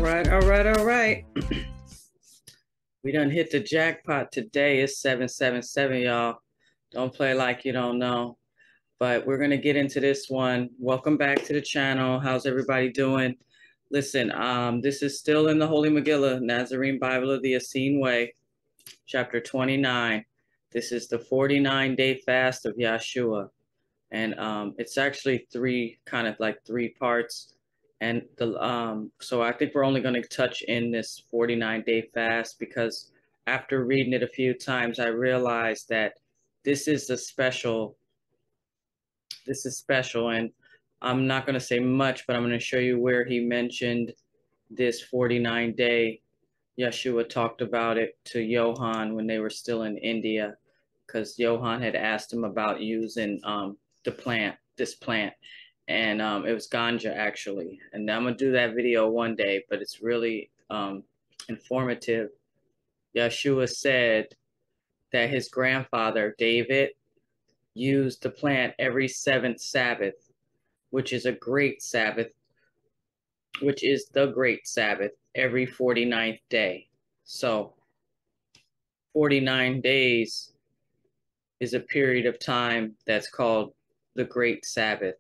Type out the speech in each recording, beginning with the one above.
All right. We done hit the jackpot today. It's 777, y'all. Don't play like you don't know. But we're gonna get into this one. Welcome back to the channel. How's everybody doing? Listen, this is still in the Holy Megillah, Nazarene Bible of the Essene Way, chapter 29. This is the 49-day fast of Yahshua. And it's actually three parts. And so I think we're only going to touch in this 49-day fast because after reading it a few times, I realized that this is special, and I'm not going to say much, but I'm going to show you where he mentioned this 49-day. Yahshua talked about it to Johann when they were still in India, because Johann had asked him about using this plant, and it was ganja actually. And I'm gonna do that video one day, but it's really informative. Yahshua said that his grandfather David used the plant every seventh Sabbath, which is the great Sabbath, every 49th day. So 49 days is a period of time that's called the Great Sabbath.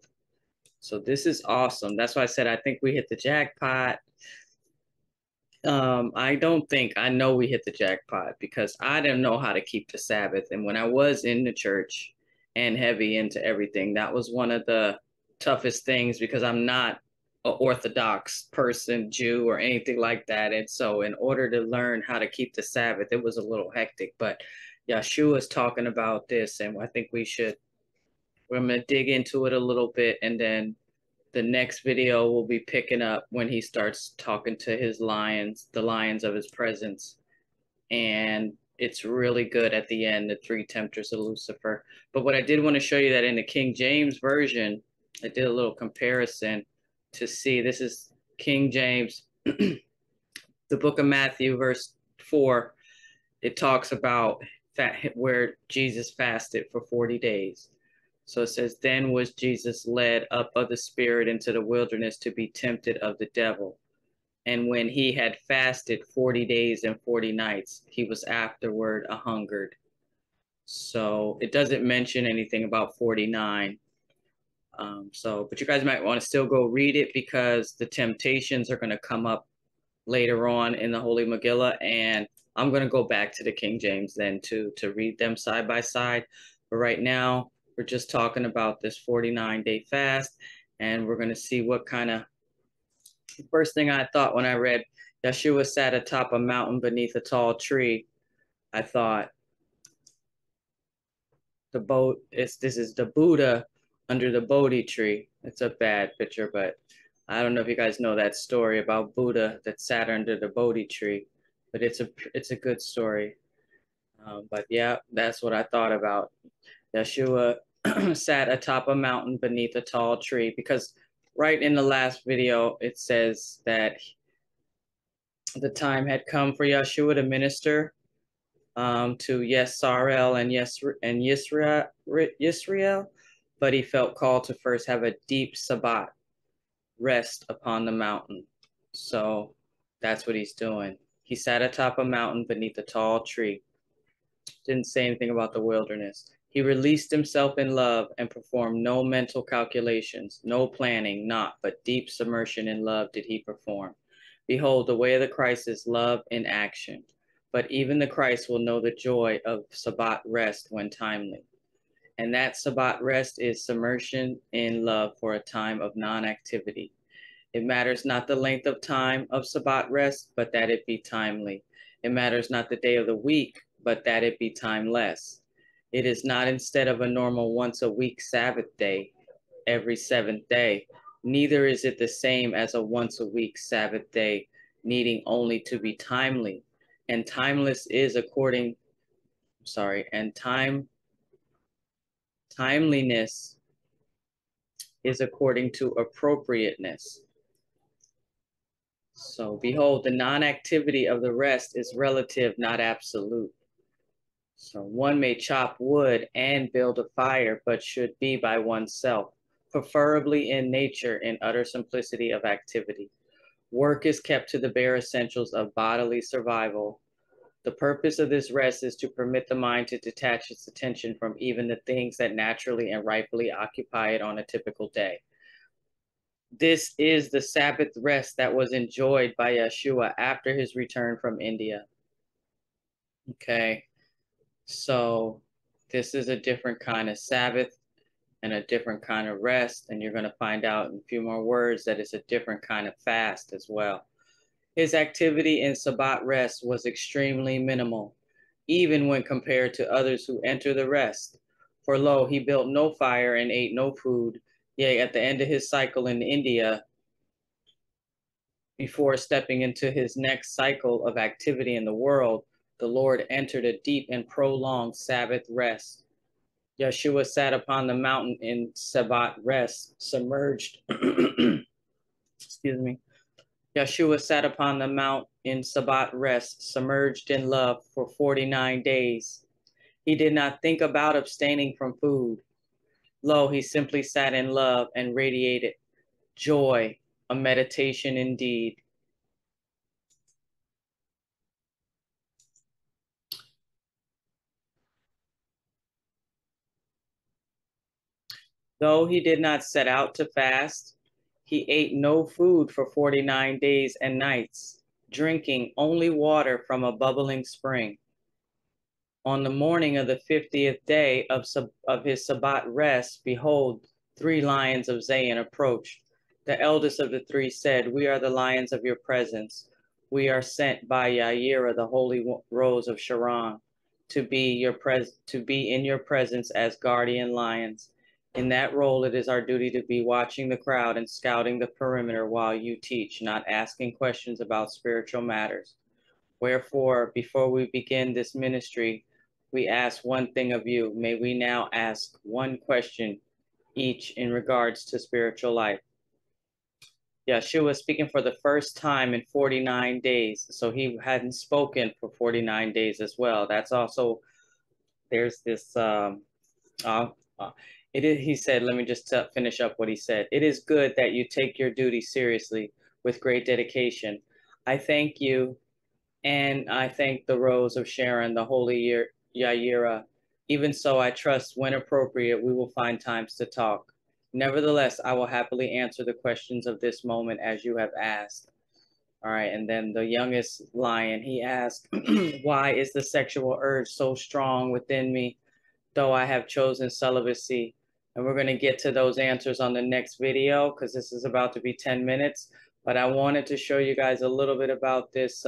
So this is awesome. That's why I said I think we hit the jackpot. I know we hit the jackpot because I didn't know how to keep the Sabbath. And when I was in the church and heavy into everything, that was one of the toughest things because I'm not an Orthodox person, Jew, or anything like that. And so in order to learn how to keep the Sabbath, it was a little hectic. But Yahshua is talking about this, and I think we're going to dig into it a little bit, and then the next video will be picking up when he starts talking to his lions, the lions of his presence. And it's really good at the end, the three tempters of Lucifer. But what I did want to show you that in the King James Version, I did a little comparison to see, this is King James, the book of Matthew, verse 4. It talks about where Jesus fasted for 40 days. So it says, then was Jesus led up of the Spirit into the wilderness to be tempted of the devil. And when he had fasted 40 days and 40 nights, he was afterward a-hungered. So it doesn't mention anything about 49. But you guys might want to still go read it because the temptations are going to come up later on in the Holy Megillah. And I'm going to go back to the King James then to read them side by side. But right now, we're just talking about this 49-day fast, and we're going to see what kind of, the first thing I thought when I read Yahshua sat atop a mountain beneath a tall tree, I thought this is the Buddha under the Bodhi tree. It's a bad picture, but I don't know if you guys know that story about Buddha that sat under the Bodhi tree, but it's a good story. But yeah, that's what I thought about. Yahshua sat atop a mountain beneath a tall tree, because right in the last video, it says that the time had come for Yahshua to minister to Yisrael and Yisrael, but he felt called to first have a deep Sabbath rest upon the mountain. So that's what he's doing. He sat atop a mountain beneath a tall tree. Didn't say anything about the wilderness. He released himself in love and performed no mental calculations, no planning, naught, but deep submersion in love did he perform. Behold, the way of the Christ is love in action. But even the Christ will know the joy of Sabbath rest when timely. And that Sabbath rest is submersion in love for a time of non-activity. It matters not the length of time of Sabbath rest, but that it be timely. It matters not the day of the week, but that it be timeless. It is not instead of a normal once-a-week Sabbath day, every seventh day. Neither is it the same as a once-a-week Sabbath day, needing only to be timely. And timeless is timeliness is according to appropriateness. So behold, the non-activity of the rest is relative, not absolute. So one may chop wood and build a fire, but should be by oneself, preferably in nature, in utter simplicity of activity. Work is kept to the bare essentials of bodily survival. The purpose of this rest is to permit the mind to detach its attention from even the things that naturally and rightfully occupy it on a typical day. This is the Sabbath rest that was enjoyed by Yahshua after his return from India. Okay, so this is a different kind of Sabbath and a different kind of rest, and you're going to find out in a few more words that it's a different kind of fast as well. His activity in Sabbath rest was extremely minimal, even when compared to others who enter the rest. For lo, he built no fire and ate no food. Yea, at the end of his cycle in India, before stepping into his next cycle of activity in the world, the Lord entered a deep and prolonged Sabbath rest. Yahshua sat upon the mountain in Sabbath rest, submerged. Excuse me. Yahshua sat upon the mount in Sabbath rest, submerged in love for 49 days. He did not think about abstaining from food. Lo, he simply sat in love and radiated joy, a meditation indeed. Though he did not set out to fast, he ate no food for 49 days and nights, drinking only water from a bubbling spring. On the morning of the 50th day of his Sabbath rest, behold, 3 lions of Zion approached. The eldest of the 3 said, "We are the lions of your presence. We are sent by Yahshua, the holy rose of Sharon, to be in your presence as guardian lions. In that role, it is our duty to be watching the crowd and scouting the perimeter while you teach, not asking questions about spiritual matters. Wherefore, before we begin this ministry, we ask one thing of you. May we now ask one question each in regards to spiritual life." Yahshua speaking for the first time in 49 days. So he hadn't spoken for 49 days as well. That's also, there's this, he said, let me just finish up what he said. "It is good that you take your duty seriously with great dedication. I thank you, and I thank the Rose of Sharon, the Holy Yahshua. Even so, I trust when appropriate, we will find times to talk. Nevertheless, I will happily answer the questions of this moment as you have asked." All right, and then the youngest lion, he asked, "Why is the sexual urge so strong within me, though I have chosen celibacy?" And we're going to get to those answers on the next video because this is about to be 10 minutes. But I wanted to show you guys a little bit about this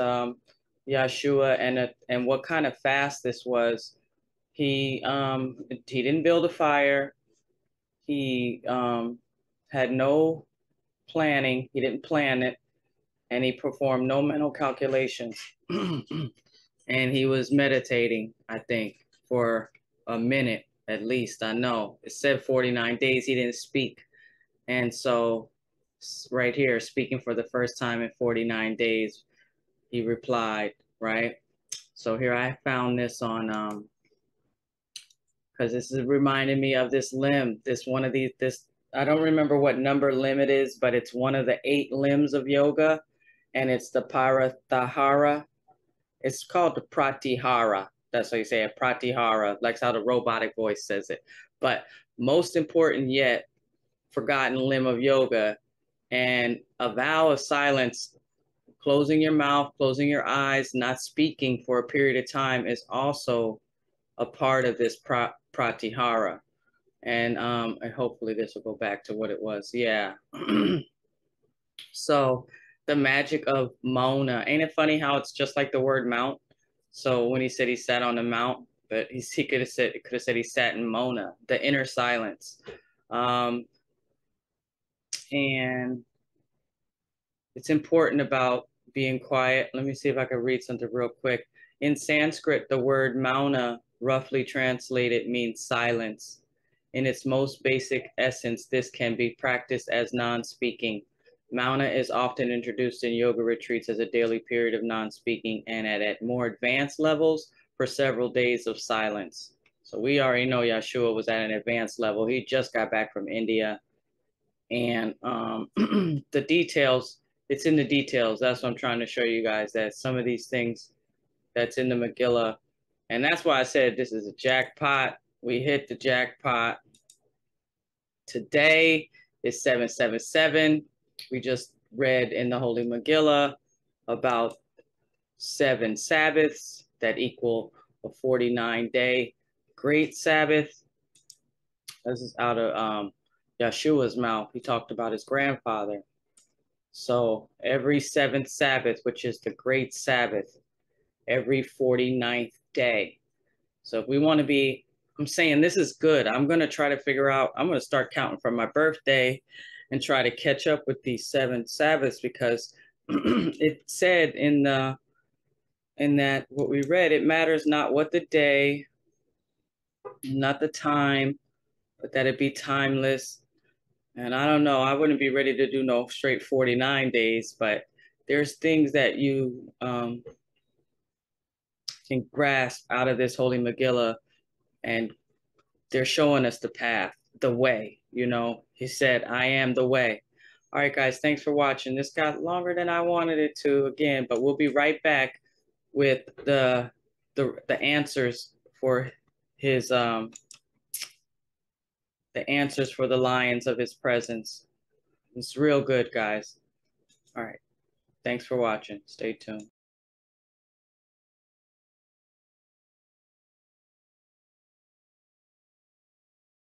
Yahshua and what kind of fast this was. He didn't build a fire. He had no planning. He didn't plan it, and he performed no mental calculations. And he was meditating, I think, for a minute at least. I know it said 49 days. He didn't speak, and so right here, speaking for the first time in 49 days, he replied, right? So here I found this on because this is reminding me of this limb, I don't remember what number limb it is, but it's one of the 8 limbs of yoga, and it's the Pratyahara. It's called the Pratyahara. That's how you say it, Pratyahara, like how the robotic voice says it. But most important yet, forgotten limb of yoga, and a vow of silence, closing your mouth, closing your eyes, not speaking for a period of time is also a part of this Pratyahara. And hopefully this will go back to what it was. Yeah. So the magic of Mona. Ain't it funny how it's just like the word mount? So when he said he sat on the mount, but he could have said he sat in Mona, the inner silence. And it's important about being quiet. Let me see if I can read something real quick. In Sanskrit, the word mauna, roughly translated, means silence. In its most basic essence, this can be practiced as non-speaking. Mauna is often introduced in yoga retreats as a daily period of non-speaking, and at more advanced levels for several days of silence. So we already know Yahshua was at an advanced level. He just got back from India. And the details it's in the details. That's what I'm trying to show you guys, that some of these things that's in the Megillah. And that's why I said this is a jackpot. We hit the jackpot. Today is 777. We just read in the Holy Megillah about 7 Sabbaths that equal a 49-day great Sabbath. This is out of Yahshua's mouth. He talked about his grandfather. So every 7th Sabbath, which is the great Sabbath, every 49th day. So if we want to be, I'm saying this is good. I'm going to try to figure out, I'm going to start counting from my birthday and try to catch up with these 7 Sabbaths, because it said in that what we read, it matters not what the day, not the time, but that it be timeless. And I don't know, I wouldn't be ready to do no straight 49 days, but there's things that you can grasp out of this Holy Megillah, and they're showing us the path, the way, you know. He said, I am the way. All right, guys, thanks for watching. This got longer than I wanted it to again, but we'll be right back with the answers for his the answers for the lions of his presence. It's real good, guys. All right. Thanks for watching. Stay tuned.